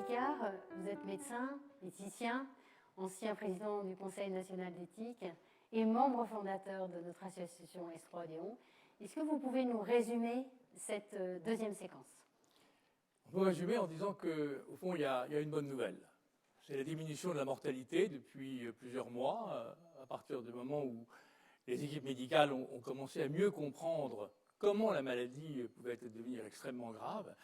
Picard, vous êtes médecin, éthicien, ancien président du Conseil national d'éthique et membre fondateur de notre association S3Odéon. Est-ce que vous pouvez nous résumer cette deuxième séquence? On peut résumer en disant qu'au fond, il y a une bonne nouvelle. C'est la diminution de la mortalité depuis plusieurs mois, à partir du moment où les équipes médicales ont commencé à mieux comprendre comment la maladie pouvait devenir extrêmement grave.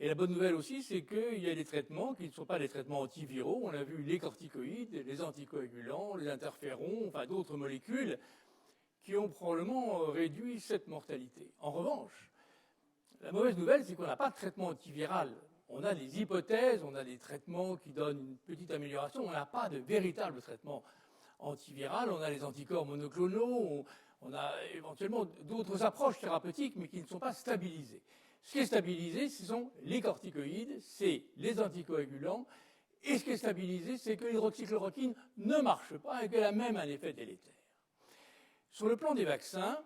Et la bonne nouvelle aussi, c'est qu'il y a des traitements qui ne sont pas des traitements antiviraux. On a vu les corticoïdes, les anticoagulants, les interférons, enfin d'autres molécules qui ont probablement réduit cette mortalité. En revanche, la mauvaise nouvelle, c'est qu'on n'a pas de traitement antiviral. On a des hypothèses, on a des traitements qui donnent une petite amélioration, on n'a pas de véritable traitement antiviral. On a les anticorps monoclonaux, on a éventuellement d'autres approches thérapeutiques, mais qui ne sont pas stabilisées. Ce qui est stabilisé, ce sont les corticoïdes, c'est les anticoagulants, et ce qui est stabilisé, c'est que l'hydroxychloroquine ne marche pas et qu'elle a même un effet délétère. Sur le plan des vaccins,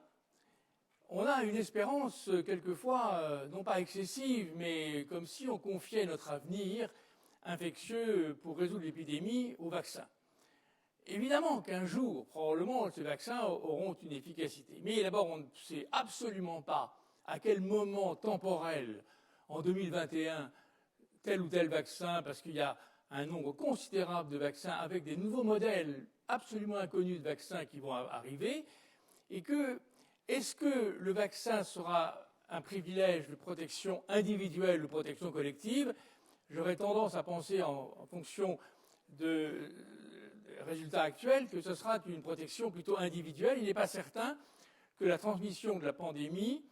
on a une espérance quelquefois, non pas excessive, mais comme si on confiait notre avenir infectieux pour résoudre l'épidémie aux vaccins. Évidemment qu'un jour, probablement, ces vaccins auront une efficacité. Mais d'abord, on ne sait absolument pas à quel moment temporel, en 2021, tel ou tel vaccin, parce qu'il y a un nombre considérable de vaccins avec des nouveaux modèles absolument inconnus de vaccins qui vont arriver, et que est-ce que le vaccin sera un privilège de protection individuelle ou de protection collective? J'aurais tendance à penser, en fonction des résultats actuels, que ce sera une protection plutôt individuelle. Il n'est pas certain que la transmission de la pandémie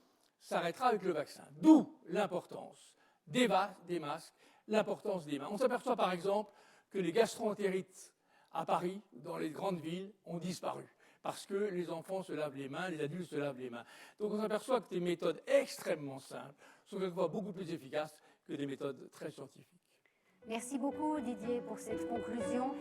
s'arrêtera avec le vaccin. D'où l'importance des masques, l'importance des mains. On s'aperçoit par exemple que les gastroentérites à Paris, dans les grandes villes, ont disparu parce que les enfants se lavent les mains, les adultes se lavent les mains. Donc on s'aperçoit que des méthodes extrêmement simples sont quelquefois beaucoup plus efficaces que des méthodes très scientifiques. Merci beaucoup Didier pour cette conclusion.